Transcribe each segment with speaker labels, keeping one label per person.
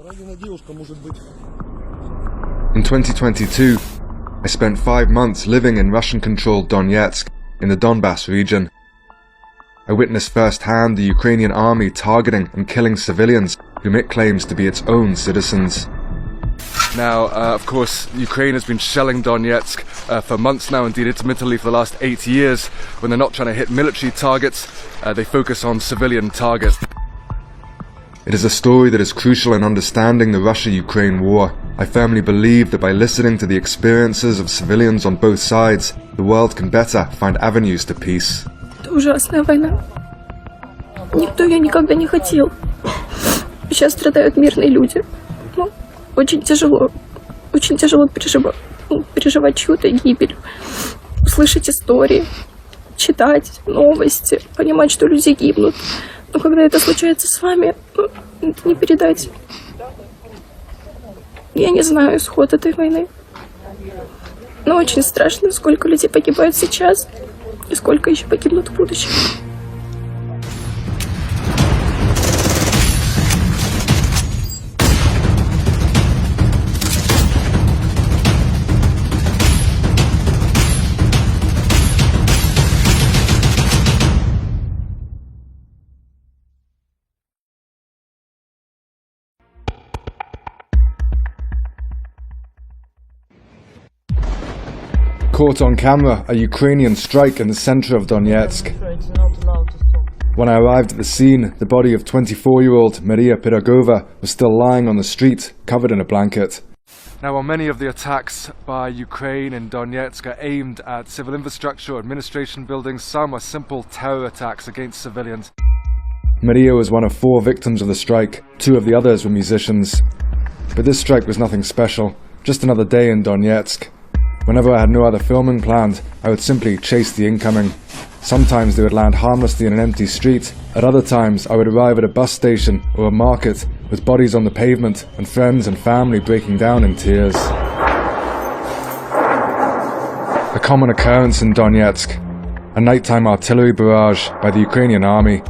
Speaker 1: In 2022, I spent 5 months living in Russian-controlled Donetsk in the Donbase region. I witnessed firsthand the Ukrainian army targeting and killing civilians whom it claims to be its own citizens. Now, of course, Ukraine has been shelling Donetsk for months now, indeed intermittently for the last 8 years. When they're not trying to hit military targets, they focus on civilian targets. It is a story that is crucial in understanding the Russia-Ukraine war. I firmly believe that by listening to the experiences of civilians on both sides, the world can better find avenues to peace.
Speaker 2: Это ужасная война. Никто ее никогда не хотел. Сейчас страдают мирные люди. Очень тяжело переживать чью-то гибель, услышать истории, читать новости, понимать, что люди гибнут. Но когда это случается с вами, это не передать. Я не знаю исход этой войны. Но очень страшно, сколько людей погибает сейчас и сколько еще погибнут в будущем.
Speaker 1: Caught on camera, a Ukrainian strike in the center of Donetsk. When I arrived at the scene, the body of 24-year-old Maria Pirogova was still lying on the street, covered in a blanket. Now, while many of the attacks by Ukraine in Donetsk are aimed at civil infrastructure or administration buildings, some are simple terror attacks against civilians. Maria was one of 4 victims of the strike. 2 of the others were musicians. But this strike was nothing special, just another day in Donetsk. Whenever I had no other filming planned, I would simply chase the incoming. Sometimes they would land harmlessly in an empty street. At other times, I would arrive at a bus station or a market with bodies on the pavement and friends and family breaking down in tears. A common occurrence in Donetsk, a nighttime artillery barrage by the Ukrainian army.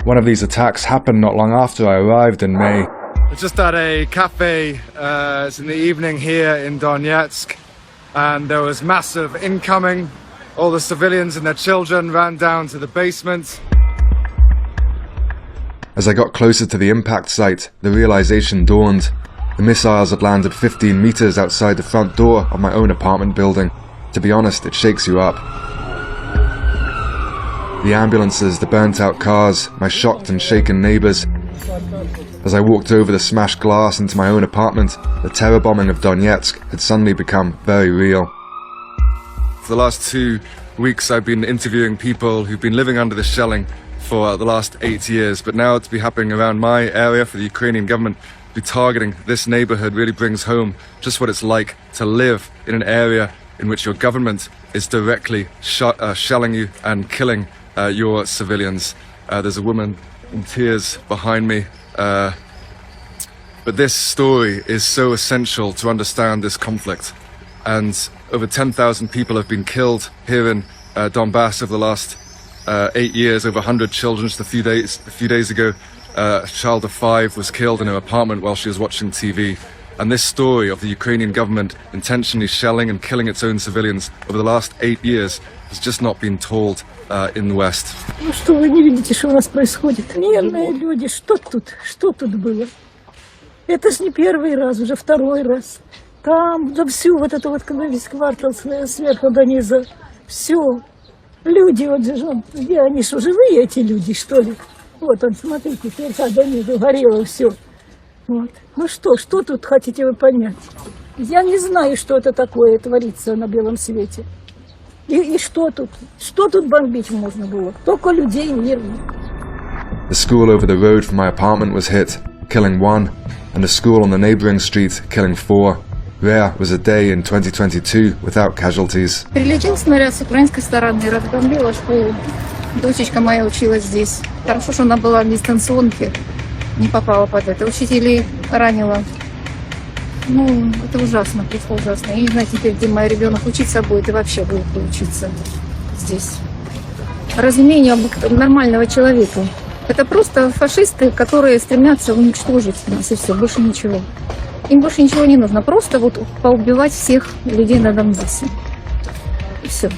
Speaker 1: One of these attacks happened not long after I arrived in May. It's just at a cafe, it's in the evening here in Donetsk. And there was massive incoming. All the civilians and their children ran down to the basement. As I got closer to the impact site, the realization dawned. The missiles had landed 15 meters outside the front door of my own apartment building. To be honest, it shakes you up. The ambulances, the burnt-out cars, my shocked and shaken neighbors. As I walked over the smashed glass into my own apartment, the terror bombing of Donetsk had suddenly become very real. For the last 2 weeks I've been interviewing people who've been living under the shelling for the last 8 years, but now to be happening around my area, for the Ukrainian government to be targeting this neighborhood, really brings home just what it's like to live in an area in which your government is directly shelling you and killing your civilians. There's a woman in tears behind me. But this story is so essential to understand this conflict. And over 10,000 people have been killed here in Donbase over the last 8 years, over 100 children. Just a few days ago, a child of 5 was killed in her apartment while she was watching TV. And this story of the Ukrainian government intentionally shelling and killing its own civilians over the last 8 years has just not been told in the West.
Speaker 3: Ну что, вы не видите, что у нас происходит? Мирные люди, что тут было? Это ж не первый раз, уже 2-й раз. Там, да всю вот эту вот, когда весь квартал сверху до низа, все. Люди, вот же, где они, что, живые эти люди, что ли? Вот он, смотрите, сверху до низа горело все. Вот. Ну что тут хотите вы понять? Я не знаю, что это такое творится на белом свете. И что тут бомбить можно было? Только людей мирных.
Speaker 1: The school over the road from my apartment was hit, killing 1, and a school on the neighboring street, killing 4. Rare was a day in 2022 without casualties.
Speaker 4: Прилетел снаряд с украинской стороны, разбомбила школу. Дочечка моя училась здесь. Хорошо, что она была в дистанционке, не попала под это. Учителей ранила. Ну, это ужасно, просто ужасно. Я не знаю теперь, где мой ребенок учиться будет и вообще будет ли учиться здесь. Разумение нормального человека. Это просто фашисты, которые стремятся уничтожить нас, и все, больше ничего. Им больше ничего не нужно, просто вот поубивать всех людей на Донбассе. И все.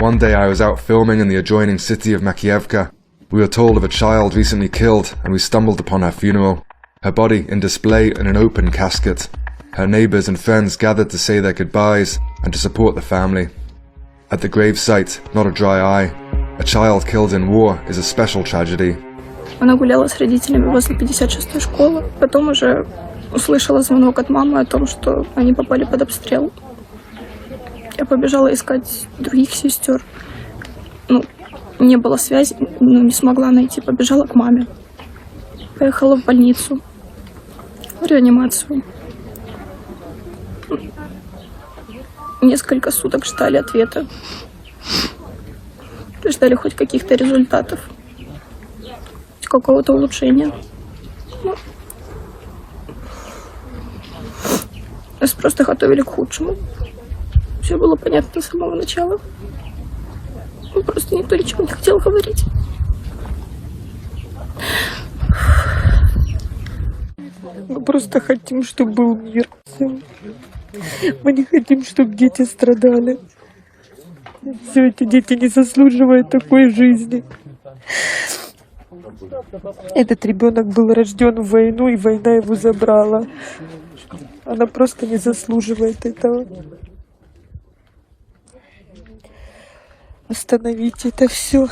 Speaker 1: One day I was out filming in the adjoining city of Makievka. We were told of a child recently killed, and we stumbled upon her funeral. Her body in display in an open casket. Her neighbours and friends gathered to say their goodbyes and to support the family. At the gravesite, not a dry eye. A child killed in war is a special tragedy.
Speaker 2: Она гуляла с родителями возле 56-й школы. Потом уже услышала звонок от мамы о том, что они попали под обстрел. Я побежала искать других сестер. Не было связи, не смогла найти. Побежала к маме. Поехала в больницу, в реанимацию. Несколько суток ждали ответа. Ждали хоть каких-то результатов. Какого-то улучшения. Нас просто готовили к худшему. Все было понятно с самого начала. Просто никто ничего не хотел говорить.
Speaker 3: Мы просто хотим, чтобы был мир. Мы не хотим, чтобы дети страдали. Все эти дети не заслуживают такой жизни. Этот ребенок был рожден в войну, и война его забрала. Она просто не заслуживает этого. Остановите это все.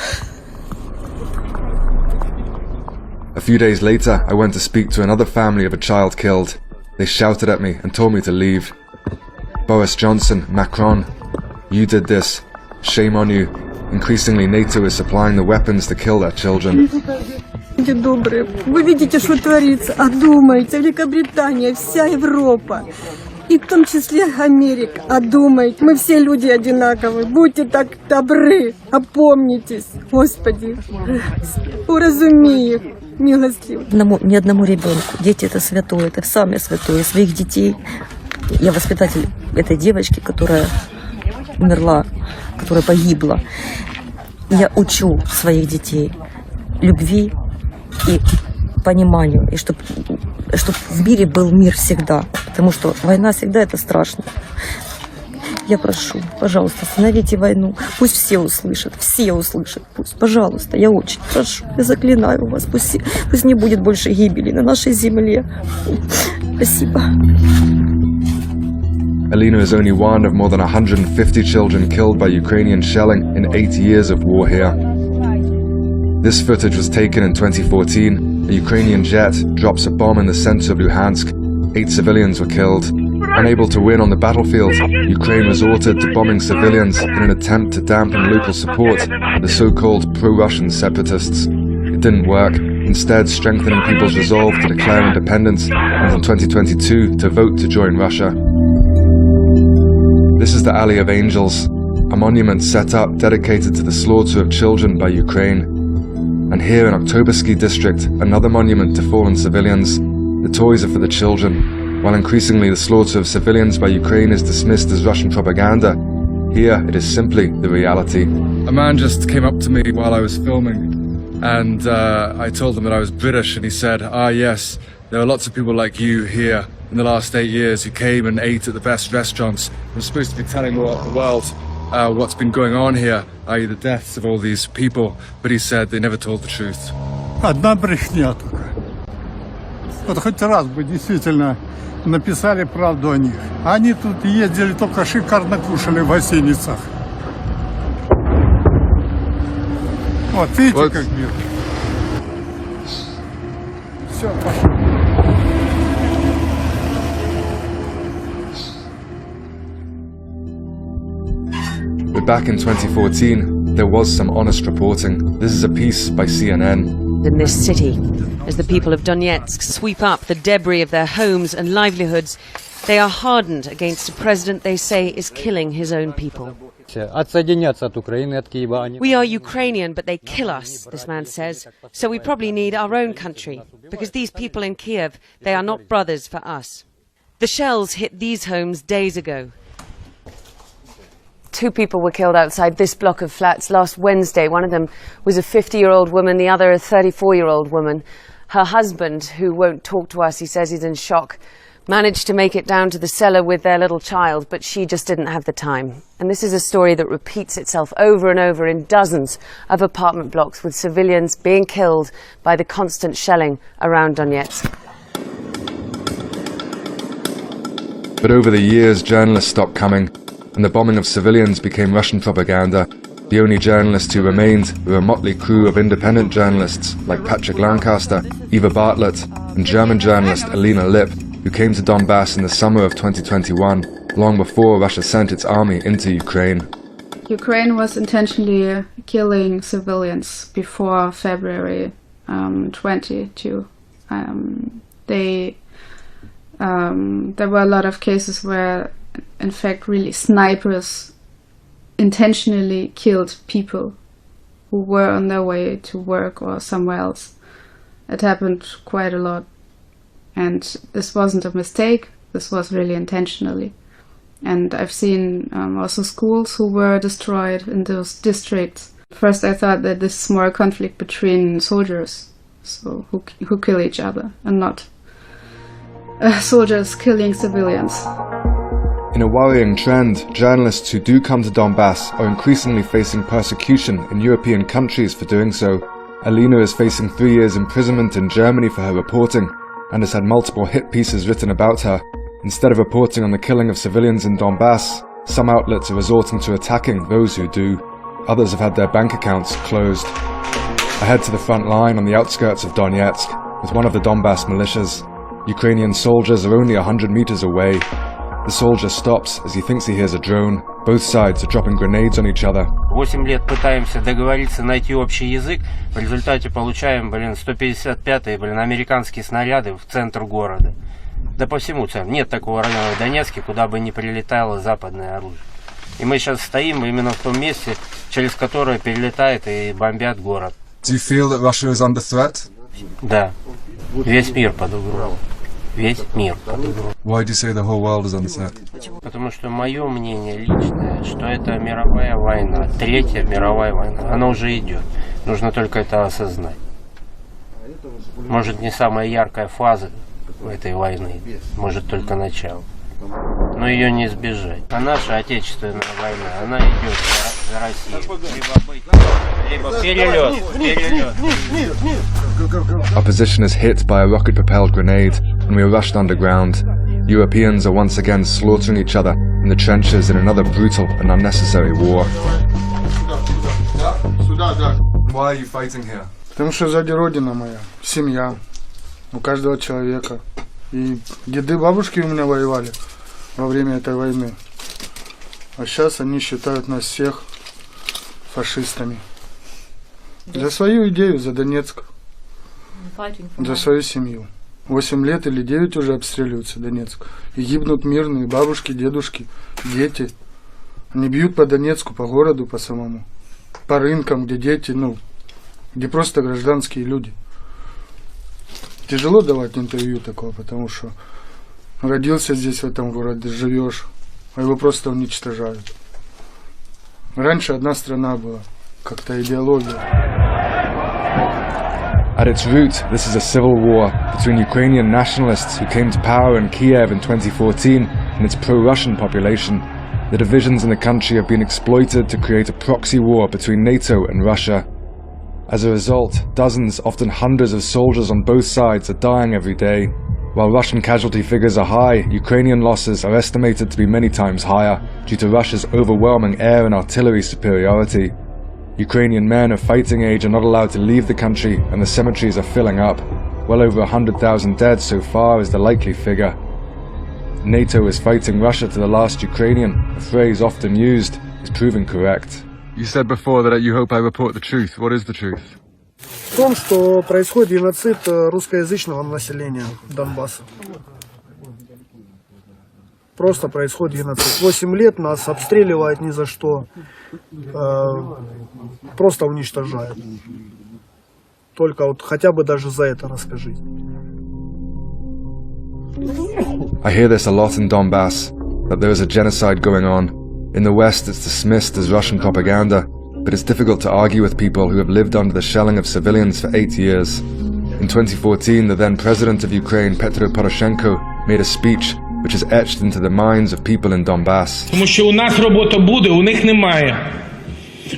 Speaker 1: A few days later, I went to speak to another family of a child killed. They shouted at me and told me to leave. Boris Johnson, Macron, you did this. Shame on you. Increasingly, NATO is supplying the weapons to kill their children.
Speaker 5: Люди добрые, вы видите, что творится. Одумайте, Великобритания, вся Европа, и в том числе Америка. Одумайте, мы все люди одинаковые. Будьте так добры, опомнитесь, Господи, уразуми их, милостливо.
Speaker 6: Ни одному ребенку. Дети — это святое, это самое святое. Своих детей. Я воспитатель этой девочки, которая умерла, которая погибла. Я учу своих детей любви и пониманию, и чтобы в мире был мир всегда, потому что война всегда это страшно. Я прошу, пожалуйста, остановите войну, пусть все услышат, пусть, пожалуйста, я очень прошу, я заклинаю вас, пусть не будет больше гибели на нашей земле. Спасибо.
Speaker 1: Alina is only one of more than 150 children killed by Ukrainian shelling in 8 years of war here. This footage was taken in 2014. A Ukrainian jet drops a bomb in the center of Luhansk. 8 civilians were killed. Unable to win on the battlefield, Ukraine resorted to bombing civilians in an attempt to dampen local support for the so-called pro-Russian separatists. It didn't work, instead strengthening people's resolve to declare independence and in 2022 to vote to join Russia. This is the Alley of Angels, a monument set up dedicated to the slaughter of children by Ukraine. And here in Oktobersky district, another monument to fallen civilians. The toys are for the children. While increasingly the slaughter of civilians by Ukraine is dismissed as Russian propaganda, here it is simply the reality. A man just came up to me while I was filming, and I told him that I was British, and he said, yes, there are lots of people like you here in the last 8 years who came and ate at the best restaurants. We're supposed to be telling the world what's been going on here, i.e. the deaths of all these people, but he said they never told the truth.
Speaker 7: Одна брехня только. Вот хоть раз бы действительно написали правду о них. Они тут ездили, только шикарно кушали в гостиницах. Вот, видите,
Speaker 1: Вот.
Speaker 7: как мир. Все, пошло.
Speaker 1: But back in 2014, there was some honest reporting. This is a piece by CNN.
Speaker 8: In this city, as the people of Donetsk sweep up the debris of their homes and livelihoods, they are hardened against a president they say is killing his own people.
Speaker 9: Отсоединяться от Украины, от Киева.
Speaker 8: We are Ukrainian, but they kill us, this man says. So we probably need our own country, because these people in Kiev, they are not brothers for us. The shells hit these homes days ago. Two people were killed outside this block of flats last Wednesday. One of them was a 50-year-old woman, the other a 34-year-old woman. Her husband, who won't talk to us, he says he's in shock, managed to make it down to the cellar with their little child, but she just didn't have the time. And this is a story that repeats itself over and over in dozens of apartment blocks, with civilians being killed by the constant shelling around Donetsk.
Speaker 1: But over the years, journalists stopped coming, and the bombing of civilians became Russian propaganda. The only journalists who remained were a motley crew of independent journalists like Patrick Lancaster, Eva Bartlett, and German journalist Alina Lipp, who came to Donbas in the summer of 2021, long before Russia sent its army into Ukraine.
Speaker 10: Ukraine was intentionally killing civilians before February 22. There were a lot of cases where, in fact, really snipers intentionally killed people who were on their way to work or somewhere else. It happened quite a lot. And this wasn't a mistake, this was really intentionally. And I've seen also schools who were destroyed in those districts. First I thought that this is more a conflict between soldiers, so who kill each other, and not soldiers killing civilians.
Speaker 1: In a worrying trend, journalists who do come to Donbas are increasingly facing persecution in European countries for doing so. Alina is facing 3 years imprisonment in Germany for her reporting, and has had multiple hit pieces written about her. Instead of reporting on the killing of civilians in Donbas, some outlets are resorting to attacking those who do. Others have had their bank accounts closed. I head to the front line on the outskirts of Donetsk with one of the Donbas militias. Ukrainian soldiers are only 100 meters away. The soldier stops as he thinks he hears a drone. Both sides are dropping grenades on each other.
Speaker 11: 8 лет пытаемся договориться, найти общий язык. В результате получаем, 155-е, американские снаряды в центр города. Да по всему центру. Нет такого района в Донецке, куда бы не прилетало западное оружие. И мы сейчас стоим именно в том месте, через которое перелетает и бомбят город.
Speaker 1: Do you feel that Russia is under threat?
Speaker 11: Да. Весь мир под угрозой. Весь мир под угрозой.
Speaker 1: Why do you say the whole world is under threat?
Speaker 11: Потому что мое мнение личное, что это мировая война, Третья мировая война. Она уже идет. Нужно только это осознать. Может, не самая яркая фаза этой войны, может, только начало. Но ее не избежать. А наша отечественная война, она идет за Россию. Либо перелет.
Speaker 1: Our position is hit by a rocket-propelled grenade, and we are rushed underground. Europeans are once again slaughtering each other in the trenches in another brutal and unnecessary war. Why are you fighting here?
Speaker 12: Потому что сзади родина моя, семья, у каждого человека. И деды, бабушки у меня воевали во время этой войны. А сейчас они считают нас всех фашистами. За свою идею, за Донецк, за свою семью. 8 лет или 9 уже обстреливаются Донецк. И гибнут мирные бабушки, дедушки, дети. Они бьют по Донецку, по городу, по самому. По рынкам, где дети, где просто гражданские люди. Тяжело давать интервью такого, потому что родился здесь, в этом городе, живешь, а его просто уничтожают. Раньше одна страна была, как-то идеология.
Speaker 1: At its root, this is a civil war between Ukrainian nationalists who came to power in Kiev in 2014 and its pro-Russian population. The divisions in the country have been exploited to create a proxy war between NATO and Russia. As a result, dozens, often hundreds of soldiers on both sides are dying every day. While Russian casualty figures are high, Ukrainian losses are estimated to be many times higher due to Russia's overwhelming air and artillery superiority. Ukrainian men of fighting age are not allowed to leave the country, and the cemeteries are filling up. Well over 100,000 dead so far is the likely figure. NATO is fighting Russia to the last Ukrainian, a phrase often used, is proving correct. You said before that you hope I report the truth. What is the truth?
Speaker 12: В том, что происходит геноцид русскоязычного населения Донбасса. Просто происходит геноцид. 8 лет нас обстреливают ни за что. Просто уничтожают. Только вот хотя бы даже за это расскажите.
Speaker 1: I hear this a lot in Donbas, that there is a genocide going on. In the West, it's dismissed as Russian propaganda, but it's difficult to argue with people who have lived under the shelling of civilians for 8 years. In 2014, the then president of Ukraine, Petro Poroshenko, made a speech which is etched into the minds of people in Donbase.
Speaker 13: Тому що у нас робота буде, у них немає.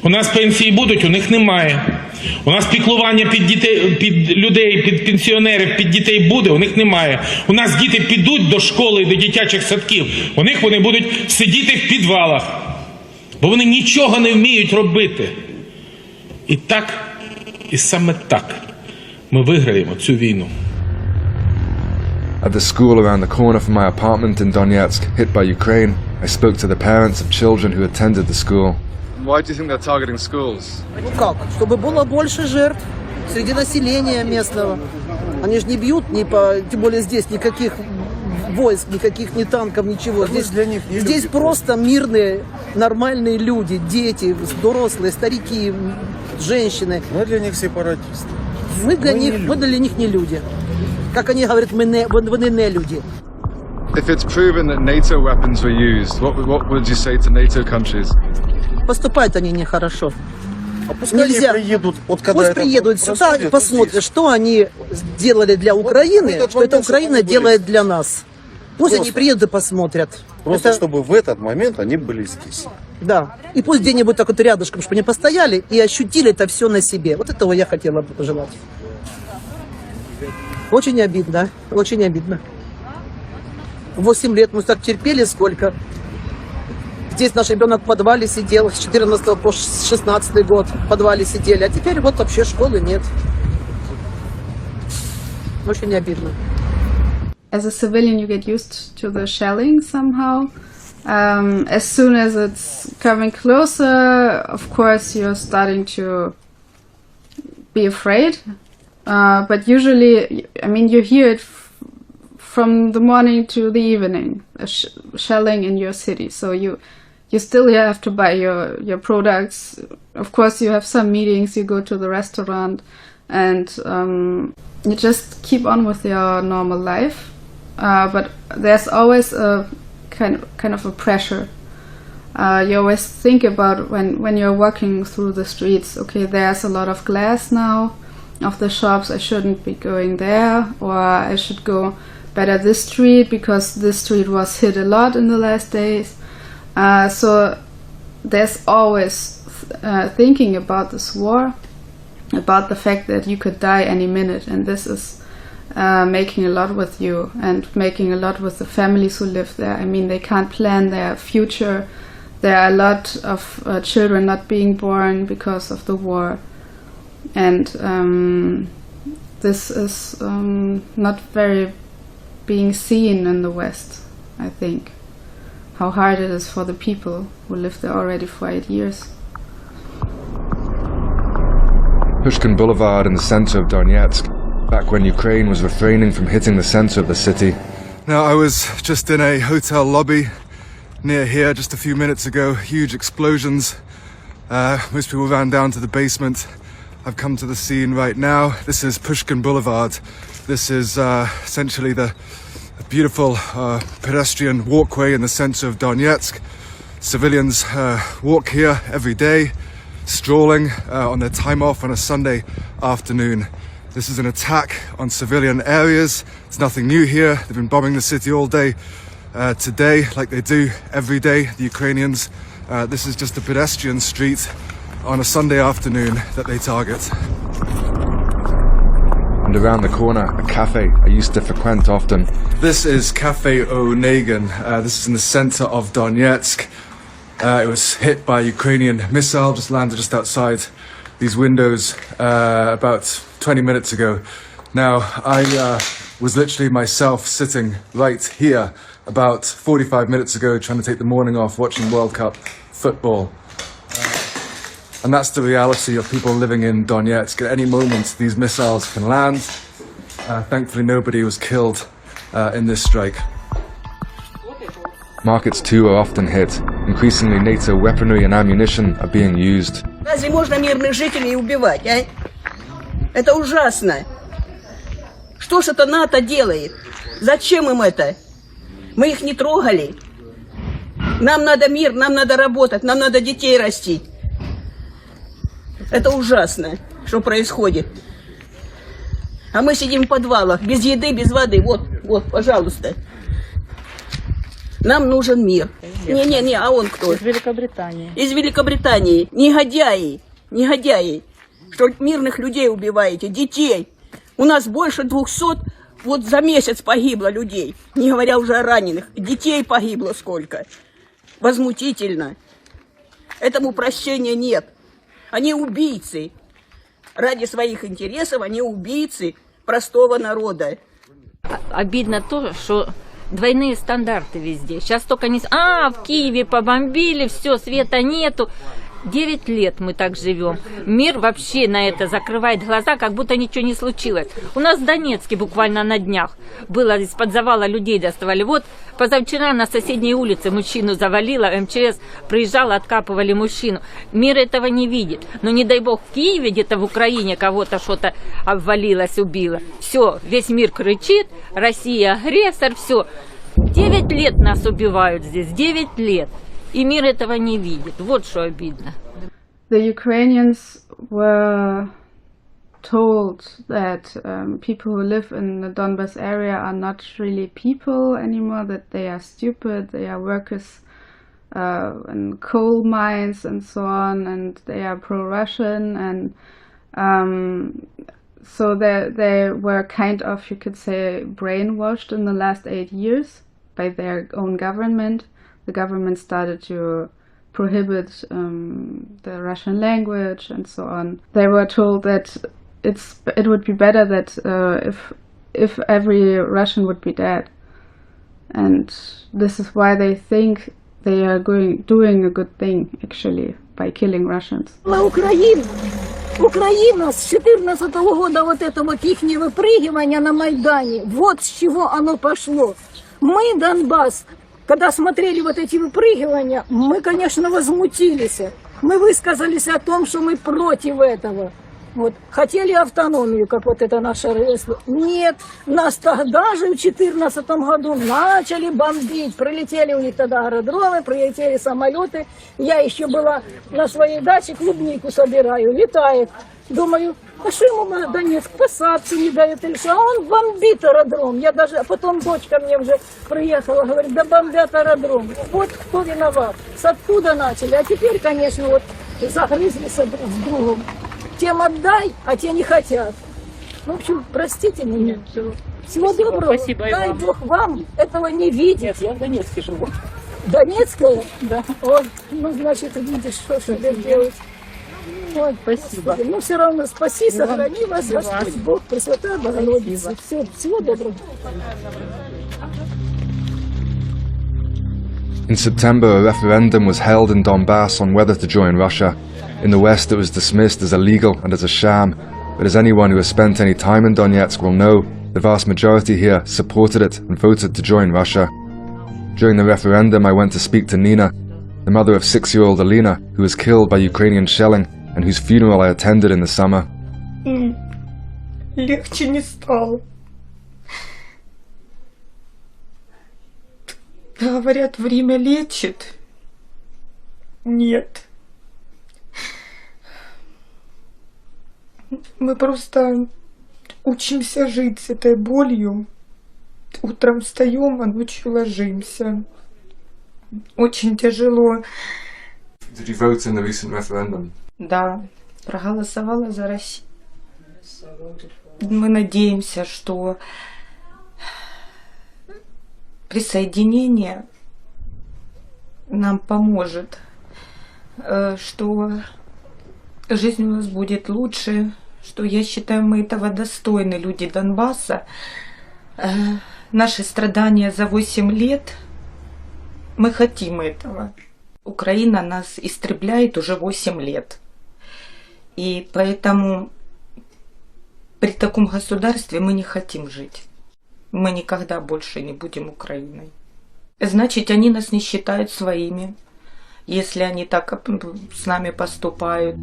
Speaker 13: У нас пенсії будуть, у них немає. У нас піклування під дітей, під людей, під пенсіонерів, під дітей буде, у них немає. У нас діти підуть до школи, до дитячих садків, у них вони будуть сидіти в підвалах, бо вони нічого не вміють робити. І так, і саме так ми виграємо цю війну.
Speaker 1: At the school around the corner from my apartment in Donetsk, hit by Ukraine, I spoke to the parents of children who attended the school. Why do you think they're targeting schools?
Speaker 14: Ну как? Чтобы было больше жертв среди населения местного. Они же не бьют, тем более здесь никаких войск, никаких ни танков, ничего. Здесь просто мирные, нормальные люди, дети, взрослые, старики, женщины.
Speaker 12: Мы для них сепаратисты.
Speaker 14: Мы для них не люди. Как они говорят, вони не люди.
Speaker 1: If it's proven that NATO weapons were used, what would you say to NATO countries?
Speaker 14: Поступают они нехорошо.
Speaker 12: А пускай они приедут,
Speaker 14: Пусть приедут сюда и посмотрят, что они сделали для Украины, что эта Украина делает для нас. Пусть они приедут и посмотрят.
Speaker 12: Просто чтобы в этот момент они были здесь.
Speaker 14: Да. И пусть где-нибудь так вот рядышком, чтобы они постояли и ощутили это все на себе. Вот этого я хотела бы пожелать. Очень обидно, очень обидно. 8 лет мы так терпели, сколько. Здесь наш ребенок в подвале сидел с 14 по 16 год в подвале сидели, а теперь вот вообще школы нет. Очень обидно.
Speaker 10: As a civilian, you get used to the shelling somehow. As soon as it's coming closer, of course, you're starting to be afraid. But usually, I mean, you hear it from the morning to the evening, shelling in your city. So you still have to buy your products. Of course, you have some meetings, you go to the restaurant, and you just keep on with your normal life. But there's always a kind of a pressure. You always think about when you're walking through the streets, okay, there's a lot of glass now of the shops, I shouldn't be going there, or I should go better this street because this street was hit a lot in the last days. So there's always thinking about this war, about the fact that you could die any minute, and this is making a lot with you and making a lot with the families who live there. I mean, they can't plan their future. There are a lot of children not being born because of the war. And this is not very being seen in the West, I think. How hard it is for the people who live there already for 8 years.
Speaker 1: Pushkin Boulevard in the center of Donetsk, back when Ukraine was refraining from hitting the center of the city. Now, I was just in a hotel lobby near here just a few minutes ago. Huge explosions. Most people ran down to the basement. I've come to the scene right now. This is Pushkin Boulevard. This is essentially the beautiful pedestrian walkway in the center of Donetsk. Civilians walk here every day, strolling on their time off on a Sunday afternoon. This is an attack on civilian areas. It's nothing new here. They've been bombing the city all day today, like they do every day, the Ukrainians. This is just a pedestrian street on a Sunday afternoon that they target. And around the corner, a cafe I used to frequent often. This is Cafe Onegan. This is in the center of Donetsk. It was hit by a Ukrainian missile, just landed just outside these windows about 20 minutes ago. Now, I was literally myself sitting right here about 45 minutes ago trying to take the morning off watching World Cup football. And that's the reality of people living in Donetsk. At any moment, these missiles can land. Thankfully, nobody was killed in this strike. Markets too are often hit. Increasingly, NATO weaponry and ammunition are being used.
Speaker 5: Разве можно мирных жителей убивать, а? Это ужасно. Что ж это НАТО делает? Зачем им это? Мы их не трогали. Нам надо мир, нам надо работать, нам надо детей растить. Это ужасно, что происходит. А мы сидим в подвалах, без еды, без воды. Вот, пожалуйста. Нам нужен мир. Не, а он кто?
Speaker 3: Из Великобритании.
Speaker 5: Из Великобритании. Негодяи. Что мирных людей убиваете, детей. У нас больше 200 вот за месяц погибло людей. Не говоря уже о раненых. Детей погибло сколько. Возмутительно. Этому прощения нет. Они убийцы. Ради своих интересов они убийцы простого народа.
Speaker 15: Обидно то, что двойные стандарты везде. Сейчас только не... в Киеве побомбили, все, света нету. 9 лет мы так живем. Мир вообще на это закрывает глаза, как будто ничего не случилось. У нас в Донецке буквально на днях было, из-под завала людей доставали. Вот позавчера на соседней улице мужчину завалило, МЧС приезжала, откапывали мужчину. Мир этого не видит. Но не дай бог в Киеве, где-то в Украине кого-то что-то обвалилось, убило. Все, весь мир кричит, Россия агрессор, все. 9 лет нас убивают здесь, 9 лет. И мир этого не видит. Вот что обидно.
Speaker 10: The Ukrainians were told that people who live in the Donbase area are not really people anymore, that they are stupid, they are workers in coal mines and so on, and they are pro-Russian, and so they were kind of, you could say, brainwashed in the last 8 years by their own government. The government started to prohibit the Russian language and so on. They were told that it would be better that if every Russian would be dead, and this is why they think they are doing a good thing actually by killing Russians.
Speaker 3: Украина с 14 года вот это вот ихнее выпрыгивание на Майдане, вот с чего оно пошло. Мы, Донбасс, когда смотрели вот эти выпрыгивания, мы, конечно, возмутились. Мы высказались о том, что мы против этого. Вот. Хотели автономию, как вот это наше РС. Нет, нас тогда же в 2014 году начали бомбить. Прилетели у них тогда аэродромы, прилетели самолеты. Я еще была на своей даче, клубнику собираю, летает. Думаю, а что ему Донецк посадки не дает или что? А он бомбит аэродром. Я даже, а потом дочка мне уже приехала, говорит, да бомбят аэродром. Вот кто виноват. С откуда начали. А теперь, конечно, вот загрызлись друг с другом. Тем отдай, а те не хотят. В общем, простите меня. Всего доброго.
Speaker 15: Спасибо,
Speaker 3: дай
Speaker 15: вам.
Speaker 3: Бог вам этого не видеть.
Speaker 15: Нет, я в Донецке живу.
Speaker 3: Донецкая?
Speaker 15: Да.
Speaker 3: Вот, ну, значит, видишь, что тебе делать. Ой,
Speaker 15: Спасибо.
Speaker 3: Ну, все равно спаси, сохрани вас, Господь Бог, Пресвятая Богородица. Всего доброго.
Speaker 1: In September, a referendum was held in Donbase on whether to join Russia. In the West, it was dismissed as illegal and as a sham, but as anyone who has spent any time in Donetsk will know, the vast majority here supported it and voted to join Russia. During the referendum, I went to speak to Nina, the mother of 6-year-old Alina, who was killed by Ukrainian shelling and whose funeral I attended in the summer.
Speaker 3: Легче не стало. Говорят, время лечит. Нет. Мы просто учимся жить с этой болью. Утром встаем, а ночью ложимся. Очень тяжело.
Speaker 1: Did you vote in the recent referendum?
Speaker 3: Да, проголосовала за Россию. Мы надеемся, что присоединение нам поможет, что жизнь у нас будет лучше, что, я считаю, мы этого достойны, люди Донбасса. Наши страдания за 8 лет, мы хотим этого. Украина нас истребляет уже 8 лет. И поэтому при таком государстве мы не хотим жить. Мы никогда больше не будем Украиной. Значит, они нас не считают своими, если они так с нами поступают.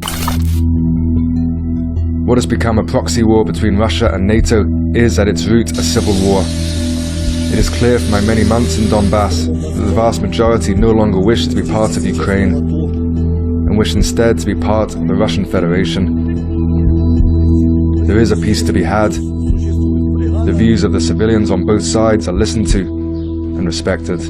Speaker 1: What has become a proxy war between Russia and NATO is at its root a civil war. It is clear from my many months in Donbase that the vast majority no longer wish to be part of Ukraine and wish instead to be part of the Russian Federation. There is a peace to be had. The views of the civilians on both sides are listened to and respected.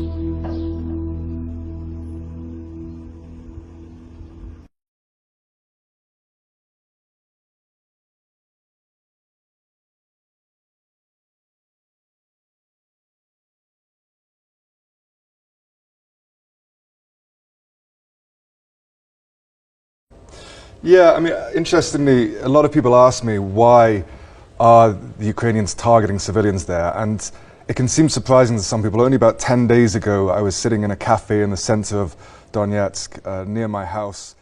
Speaker 1: Yeah, I mean, interestingly, a lot of people ask me why are the Ukrainians targeting civilians there, and it can seem surprising to some people. Only about 10 days ago, I was sitting in a cafe in the center of Donetsk, near my house.